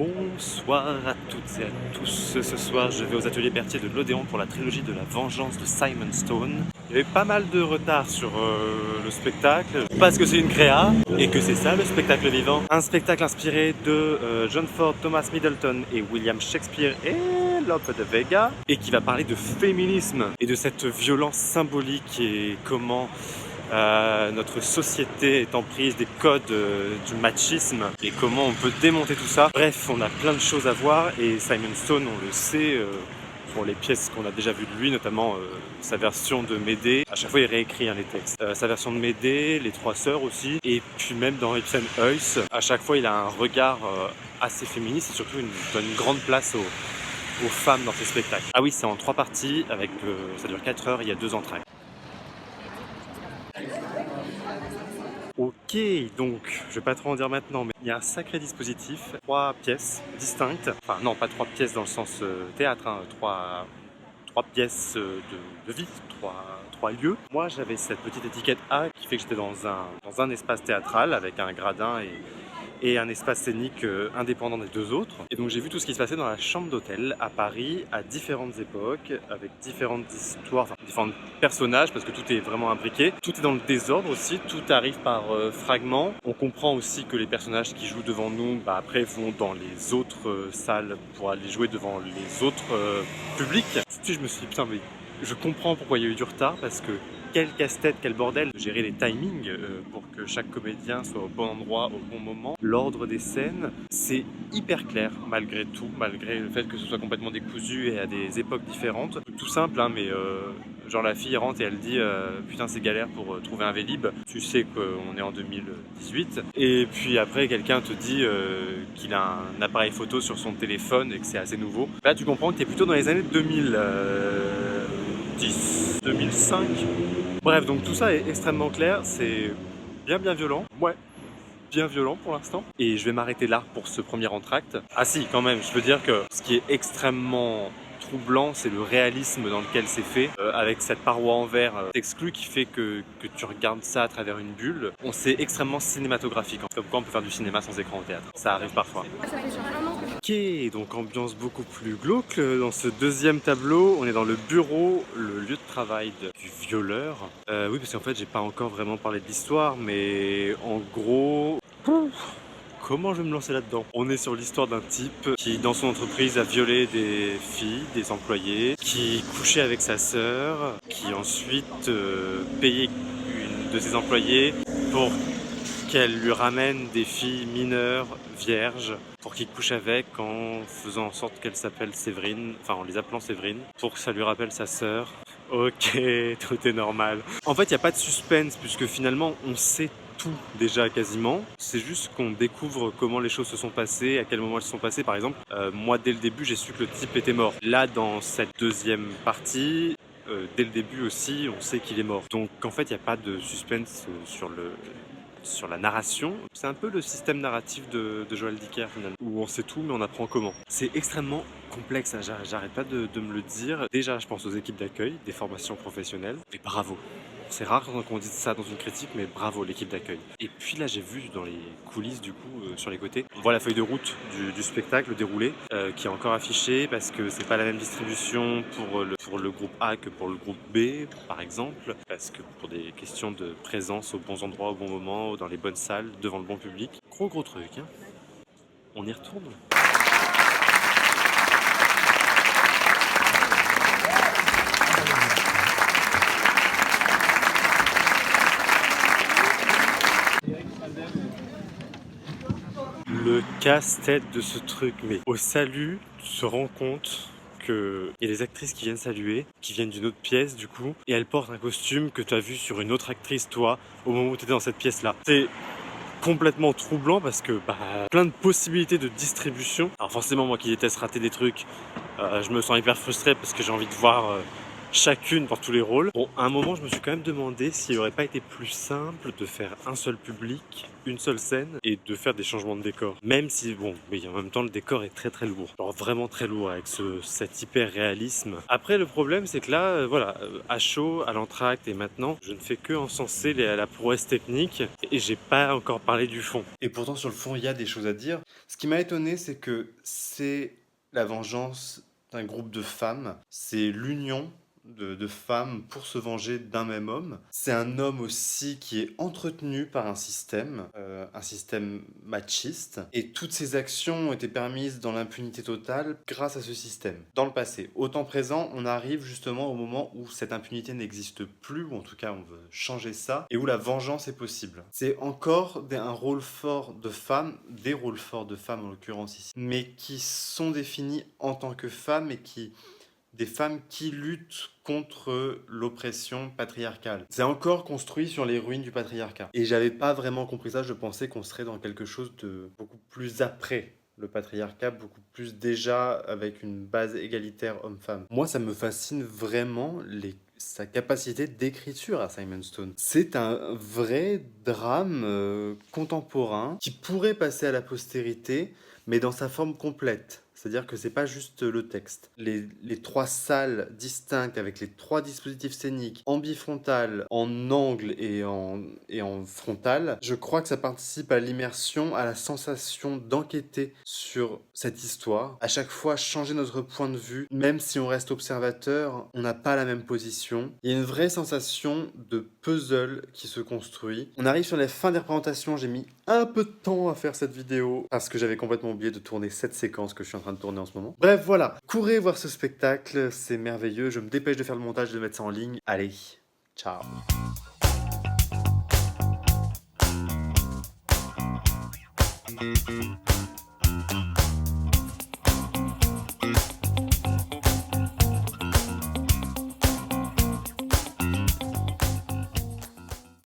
Bonsoir à toutes et à tous. Ce soir, je vais aux ateliers Berthier de l'Odéon pour la trilogie de la vengeance de Simon Stone. Il y avait pas mal de retard sur le spectacle, parce que c'est une créa, et que c'est ça le spectacle vivant. Un spectacle inspiré de John Ford, Thomas Middleton et William Shakespeare et Lope de Vega, et qui va parler de féminisme et de cette violence symbolique et comment notre société est en prise des codes du machisme et comment on peut démonter tout ça. Bref, on a plein de choses à voir et Simon Stone, on le sait, pour les pièces qu'on a déjà vues de lui, notamment sa version de Médée. À chaque fois, il réécrit les textes. Sa version de Médée, Les Trois Sœurs aussi, et puis même dans Ibsen Heus, à chaque fois, il a un regard assez féministe et surtout il donne une grande place aux femmes dans ses spectacles. Ah oui, c'est en 3 parties, avec ça dure 4 heures, il y a 2 entractes. Ok, donc je vais pas trop en dire maintenant, mais il y a un sacré dispositif, 3 pièces distinctes, enfin non, pas 3 pièces dans le sens théâtre, hein, 3 pièces de vie, 3 lieux. Moi j'avais cette petite étiquette A qui fait que j'étais dans un espace théâtral avec un gradin et un espace scénique indépendant des 2 autres. Et donc j'ai vu tout ce qui se passait dans la chambre d'hôtel à Paris à différentes époques, avec différentes histoires, enfin différents personnages, parce que tout est vraiment imbriqué. Tout est dans le désordre aussi, tout arrive par fragments. On comprend aussi que les personnages qui jouent devant nous, après vont dans les autres salles pour aller jouer devant les autres publics. Tout de suite je me suis dit, putain mais je comprends pourquoi il y a eu du retard, parce que quel casse-tête, quel bordel de gérer les timings pour que chaque comédien soit au bon endroit, au bon moment. L'ordre des scènes, c'est hyper clair malgré tout, malgré le fait que ce soit complètement décousu et à des époques différentes. Tout simple, hein, mais genre la fille rentre et elle dit putain c'est galère pour trouver un Vélib. Tu sais qu'on est en 2018. Et puis après quelqu'un te dit qu'il a un appareil photo sur son téléphone et que c'est assez nouveau. Là tu comprends que tu es plutôt dans les années 2010, 2005. Bref, donc tout ça est extrêmement clair, c'est bien violent. Ouais, bien violent pour l'instant. Et je vais m'arrêter là pour ce premier entracte. Ah si, quand même, je veux dire que ce qui est extrêmement troublant, c'est le réalisme dans lequel c'est fait, avec cette paroi en verre exclue qui fait que tu regardes ça à travers une bulle. C'est extrêmement cinématographique. Comme quoi on peut faire du cinéma sans écran au théâtre. Ça arrive parfois. Ok, donc ambiance beaucoup plus glauque. Dans ce deuxième tableau, on est dans le bureau, le lieu de travail du violeur. Oui, parce qu'en fait, j'ai pas encore vraiment parlé de l'histoire, mais en gros... Comment je vais me lancer là-dedans? On est sur l'histoire d'un type qui, dans son entreprise, a violé des filles, des employés, qui couchait avec sa sœur, qui ensuite payait une de ses employées pour qu'elle lui ramène des filles mineures, vierges, pour qu'il couche avec en faisant en sorte qu'elle s'appelle Séverine, enfin en les appelant Séverine, pour que ça lui rappelle sa sœur. Ok, tout est normal. En fait, il n'y a pas de suspense, puisque finalement, on sait tout déjà quasiment. C'est juste qu'on découvre comment les choses se sont passées, à quel moment elles se sont passées. Par exemple, moi, dès le début, j'ai su que le type était mort. Là, dans cette deuxième partie, dès le début aussi, on sait qu'il est mort. Donc, en fait, il n'y a pas de suspense sur la narration. C'est un peu le système narratif de Joël Dicker finalement, où on sait tout mais on apprend comment. C'est extrêmement complexe, hein. J'arrête pas de me le dire. Déjà je pense aux équipes d'accueil, des formations professionnelles, et bravo. C'est rare quand on dit ça dans une critique, mais bravo l'équipe d'accueil. Et puis là j'ai vu dans les coulisses du coup, sur les côtés, on voit la feuille de route du spectacle déroulé, qui est encore affichée parce que c'est pas la même distribution pour le groupe A que pour le groupe B par exemple, parce que pour des questions de présence aux bons endroits, au bon moment, dans les bonnes salles, devant le bon public. Gros truc, hein. On y retourne. Le casse-tête de ce truc, mais au salut, tu te rends compte qu'il y a des actrices qui viennent saluer, qui viennent d'une autre pièce du coup, et elles portent un costume que tu as vu sur une autre actrice, toi, au moment où tu étais dans cette pièce-là. C'est complètement troublant parce que plein de possibilités de distribution. Alors forcément, moi qui déteste rater des trucs, je me sens hyper frustré parce que j'ai envie de voir chacune dans tous les rôles. Bon, à un moment, je me suis quand même demandé s'il n'aurait pas été plus simple de faire un seul public, une seule scène, et de faire des changements de décor. Même si, bon, oui, en même temps, le décor est très lourd. Genre vraiment très lourd avec cet hyper réalisme. Après, le problème, c'est que là, voilà, à chaud, à l'entracte et maintenant, je ne fais que encenser la prouesse technique et j'ai pas encore parlé du fond. Et pourtant, sur le fond, il y a des choses à dire. Ce qui m'a étonné, c'est que c'est la vengeance d'un groupe de femmes. C'est l'union de femmes pour se venger d'un même homme. C'est un homme aussi qui est entretenu par un système machiste. Et toutes ces actions ont été permises dans l'impunité totale grâce à ce système. Dans le passé, au temps présent, on arrive justement au moment où cette impunité n'existe plus, ou en tout cas on veut changer ça, et où la vengeance est possible. C'est encore un rôle fort de femmes, des rôles forts de femmes en l'occurrence ici, mais qui sont définis en tant que femmes et des femmes qui luttent contre l'oppression patriarcale. C'est encore construit sur les ruines du patriarcat. Et j'avais pas vraiment compris ça, je pensais qu'on serait dans quelque chose de beaucoup plus après le patriarcat, beaucoup plus déjà avec une base égalitaire homme-femme. Moi, ça me fascine vraiment sa capacité d'écriture à Simon Stone. C'est un vrai drame contemporain qui pourrait passer à la postérité, mais dans sa forme complète. C'est-à-dire que c'est pas juste le texte. Les trois salles distinctes avec les trois dispositifs scéniques en bifrontal, en angle et en frontal, je crois que ça participe à l'immersion, à la sensation d'enquêter sur cette histoire. À chaque fois, changer notre point de vue, même si on reste observateur, on n'a pas la même position. Il y a une vraie sensation de puzzle qui se construit. On arrive sur la fin des représentations, j'ai mis un peu de temps à faire cette vidéo parce que j'avais complètement oublié de tourner cette séquence que je suis en train de tourner en ce moment. Bref, voilà. Courez voir ce spectacle, c'est merveilleux. Je me dépêche de faire le montage, de mettre ça en ligne. Allez, ciao.